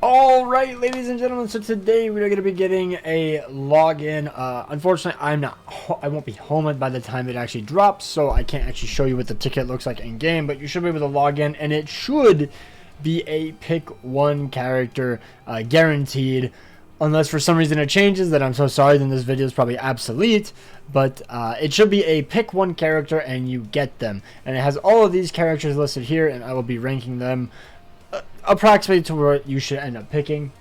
Alright, ladies and gentlemen, so today we're going to be getting a login. Unfortunately, I won't be home by the time it actually drops, so I can't actually show you what the ticket looks like in game, but you should be able to log in, and it should be a pick one character guaranteed. Unless for some reason it changes, then I'm so sorry, then this video is probably obsolete. But it should be a pick one character and you get them. And it has all of these characters listed here, and I will be ranking them approximately to where you should end up picking.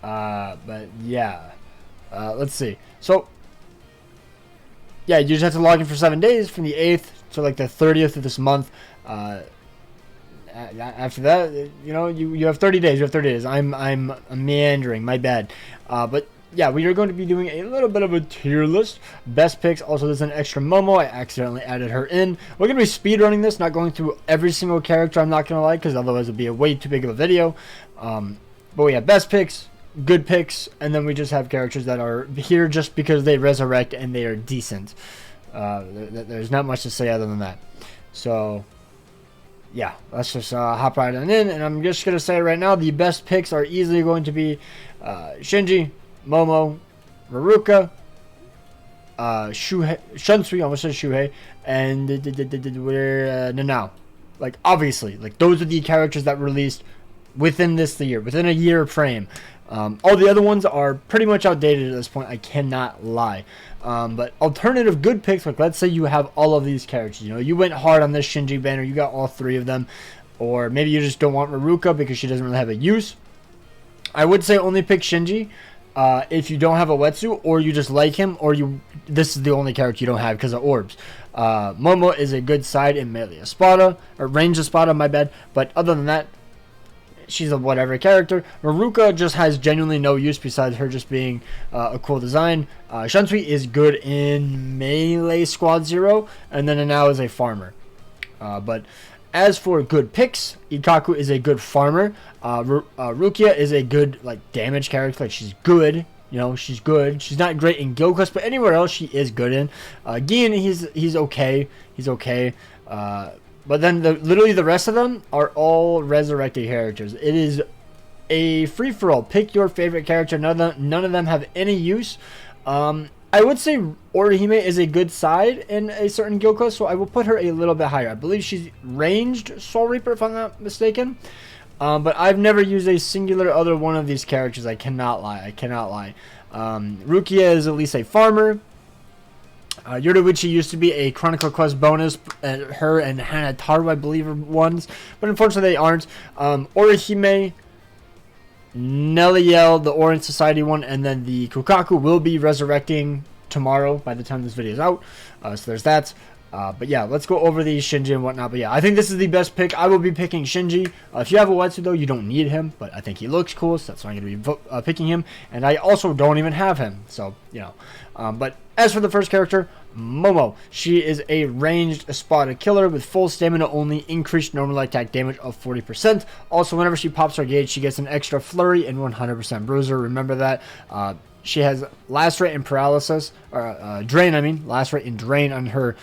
But yeah. Let's see. So, yeah, you just have to log in for 7 days from the 8th to like the 30th of this month. After that, you know, you have 30 days. You have 30 days. I'm meandering. My bad. But yeah, we are going to be doing a little bit of a tier list. Best picks. Also, there's an extra Momo. I accidentally added her in. We're going to be speed running this, not going through every single character. I'm not going to lie, because otherwise it'd be a way too big of a video. But we have best picks, good picks, and then we just have characters that are here just because they resurrect and they are decent. There's not much to say other than that. So yeah, let's just hop right on in, and I'm just going to say right now, the best picks are easily going to be Shinji, Momo, Ruka, Shunsui, I almost said Shuhei, and Nanao. Like, obviously, like, those are the characters that released within this year, within a year frame. All the other ones are pretty much outdated at this point, I cannot lie. But alternative good picks, like let's say you have all of these characters, you know, you went hard on this Shinji banner, you got all three of them, or maybe you just don't want Ruka because she doesn't really have a use. I would say only pick Shinji if you don't have a wetsuit, or you just like him, or this is the only character you don't have because of orbs. Momo is a good side in melee Espada, or range Espada, my bad, but other than that, she's a whatever character. Ruka just has genuinely no use besides her just being a cool design. Shunsui is good in melee squad 0, and then Nanao is a farmer. But as for good picks, Ikaku is a good farmer. Rukia is a good like damage character. Like, she's good. You know, she's good. She's not great in Guild Quest, but anywhere else she is good in. Gin, he's okay. He's okay. But then literally the rest of them are all resurrected characters. It is a free-for-all. Pick your favorite character. None of them have any use. I would say Orihime is a good side in a certain guild quest, so I will put her a little bit higher. I believe she's ranged Soul Reaper, if I'm not mistaken. But I've never used a singular other one of these characters. I cannot lie. I cannot lie. Rukia is at least a farmer. Yoruichi used to be a Chronicle Quest bonus. Her and Hanataru, I believe, are ones. But unfortunately, they aren't. Orihime, Nelliel, the Orange Society one, and then the Kukaku will be resurrecting tomorrow by the time this video is out. So there's that. But yeah, let's go over these Shinji and whatnot. But yeah, I think this is the best pick. I will be picking Shinji. If you have a wetsuit, though, you don't need him. But I think he looks cool, so that's why I'm going to be picking him. And I also don't even have him. So, you know. But as for the first character, Momo. She is a ranged Espada killer with full stamina only, increased normal attack damage of 40%. Also, whenever she pops her gauge, she gets an extra flurry and 100% bruiser. Remember that. She has lacerate and paralysis, or drain, I mean. Lacerate and drain on her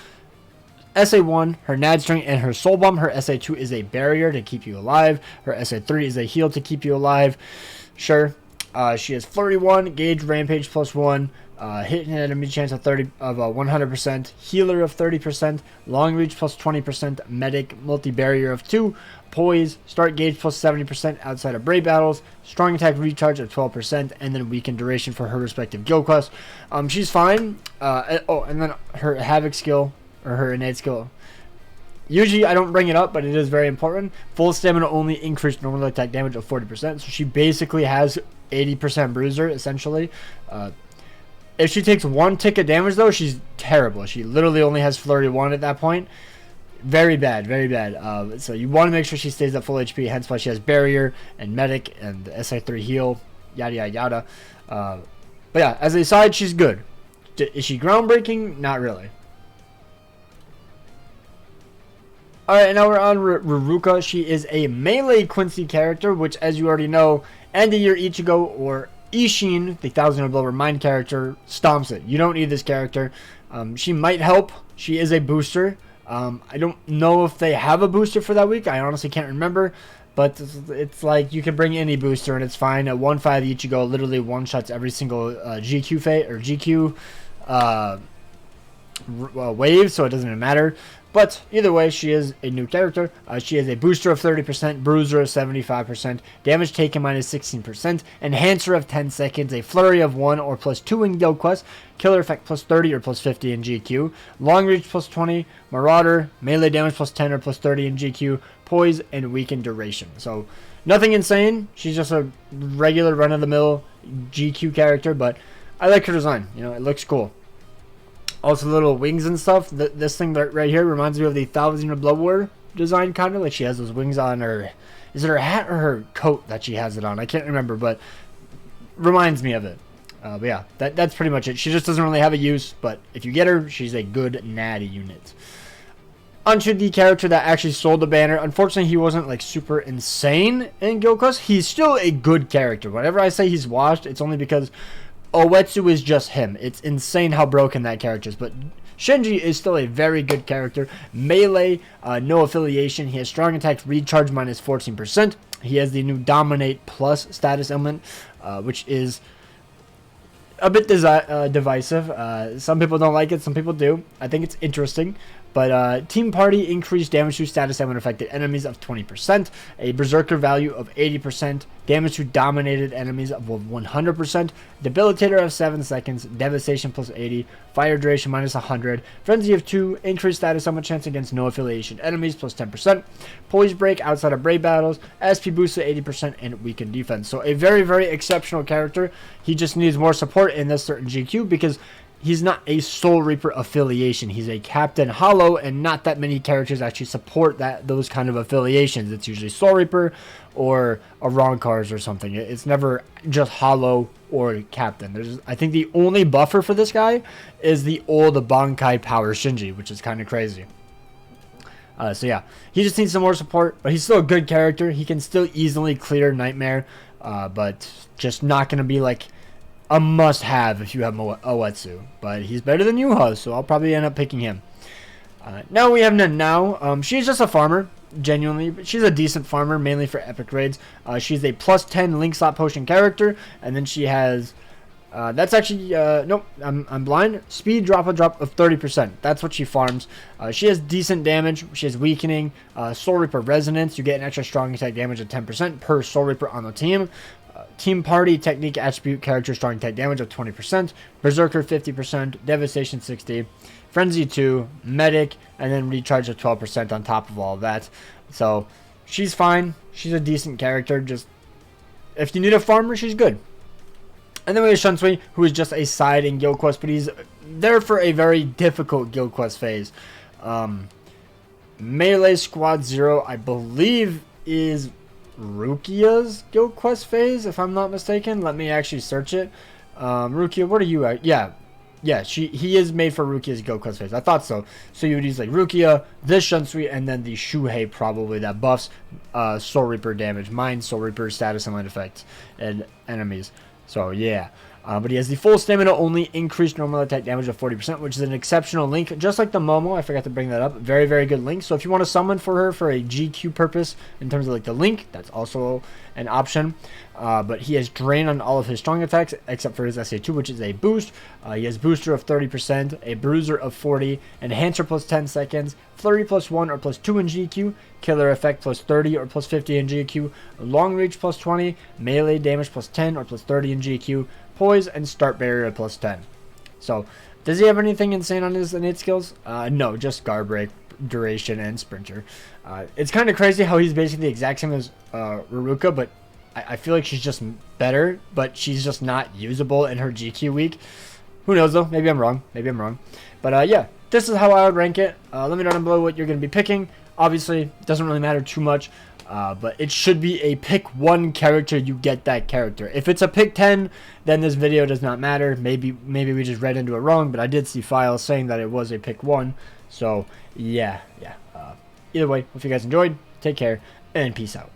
SA1, her Nad String, and her Soul Bomb. Her SA2 is a barrier to keep you alive. Her SA3 is a heal to keep you alive. Sure. She has Flurry 1, Gauge Rampage +1, hit and enemy chance of 100%, Healer of 30%, Long Reach +20%, Medic Multi-Barrier of 2, Poise, Start Gauge +70% outside of Brave Battles, Strong Attack Recharge of 12%, and then Weakened Duration for her respective guild quests. She's fine. And then her Havoc skill, or her innate skill. Usually I don't bring it up, but it is very important. Full stamina only, increased normal attack damage of 40%. So she basically has 80% bruiser, essentially. If she takes 1 tick of damage, though, she's terrible. She literally only has Flurry 1 at that point. Very bad, very bad. So you want to make sure she stays at full HP, hence why she has Barrier and Medic and SI3 heal, yada, yada, yada. But yeah, as a side, she's good. Is she groundbreaking? Not really. Alright, now we're on Ruka. She is a melee Quincy character, which, as you already know, and a year Ichigo or Ishin, the 1,000 or below remind character, stomps it. You don't need this character. She might help. She is a booster. I don't know if they have a booster for that week. I honestly can't remember. But it's like you can bring any booster and it's fine. At 1-5 Ichigo literally one-shots every single GQ phase or GQ wave, so it doesn't even matter. But either way, she is a new character. She has a booster of 30%, bruiser of 75%, damage taken minus 16%, enhancer of 10 seconds, a flurry of 1 or plus 2 in Guild Quest, killer effect plus 30 or plus 50 in GQ, long reach plus 20, marauder, melee damage plus 10 or plus 30 in GQ, poise, and weaken duration. So nothing insane. She's just a regular run-of-the-mill GQ character, but I like her design. You know, it looks cool. Also, little wings and stuff. This thing right here reminds me of the Thousand of Blood War design, kind of. Like she has those wings on her. Is it her hat or her coat that she has it on? I can't remember, but reminds me of it. But yeah, that's pretty much it. She just doesn't really have a use, but if you get her, she's a good natty unit. Onto the character that actually sold the banner. Unfortunately, he wasn't like super insane in Guild Quest. He's still a good character. Whenever I say he's washed, it's only because Oetsu is just him. It's insane how broken that character is. But Shinji is still a very good character. Melee, no affiliation. He has strong attack recharge minus 14%. He has the new Dominate Plus status element, which is a bit divisive. Some people don't like it. Some people do. I think it's interesting. But Team Party increased damage to status element affected enemies of 20%, a Berserker value of 80%, damage to dominated enemies of 100%, Debilitator of 7 seconds, Devastation plus 80, Fire Duration minus 100, Frenzy of 2, increased status element chance against no affiliation enemies plus 10%, Poise Break outside of Brave battles, SP boost to 80%, and weakened defense. So a very, very exceptional character. He just needs more support in this certain GQ because he's not a Soul Reaper affiliation. He's a Captain Hollow, and not that many characters actually support those kind of affiliations. It's usually Soul Reaper or a Ronkars or something. It's never just Hollow or Captain. I think the only buffer for this guy is the old Bankai Power Shinji, which is kind of crazy. So yeah, he just needs some more support, but he's still a good character. He can still easily clear Nightmare, but just not going to be like a must-have if you have Oetsu, but he's better than Yuha, so I'll probably end up picking him. Now we have Nanao. She's just a farmer, genuinely, but she's a decent farmer, mainly for epic raids. She's a plus 10 link slot potion character, and then she has that's actually nope, I'm blind. Speed drop of 30%. That's what she farms. She has decent damage. She has weakening, Soul Reaper resonance. You get an extra strong attack damage of 10% per Soul Reaper on the team. Team Party technique attribute character strong attack damage of 20%, Berserker 50%, Devastation 60%, Frenzy 2, Medic, and then recharge of 12% on top of all of that. So she's fine. She's a decent character. Just if you need a farmer, she's good. And then we have Shunsui, who is just a side in Guild Quest, but he's there for a very difficult Guild Quest phase. Melee Squad 0, I believe, is Rukia's Guild Quest phase, if I'm not mistaken. Let me actually search it. Rukia, what are you at? Yeah, he is made for Rukia's Guild Quest phase. I thought so. So you would use like Rukia, this Shunsui, and then the Shuhei probably that buffs Soul Reaper damage, Mind Soul Reaper status and line effects and enemies. So yeah. But he has the full stamina only, increased normal attack damage of 40%, which is an exceptional link, just like the Momo. I forgot to bring that up. Very, very good link. So if you want to summon for her for a GQ purpose in terms of like the link, that's also an option. But he has drain on all of his strong attacks except for his SA2, which is a boost. He has booster of 30%, a bruiser of 40, enhancer plus 10 seconds, flurry plus 1 or plus 2 in GQ, killer effect plus 30 or plus 50 in GQ, long reach plus 20, melee damage plus 10 or plus 30 in GQ, poise, and start barrier plus 10. So, does he have anything insane on his innate skills? No, just guard break, duration, and sprinter. It's kind of crazy how he's basically the exact same as Ruka, but I feel like she's just better, but she's just not usable in her GQ week. Who knows though? Maybe I'm wrong. But yeah, this is how I would rank it. Let me know down below what you're going to be picking. Obviously, it doesn't really matter too much. But it should be a pick 1 character, you get that character. If it's a pick 10, then this video does not matter. Maybe we just read into it wrong, but I did see files saying that it was a pick 1. So, yeah. Either way, hope you guys enjoyed. Take care, and peace out.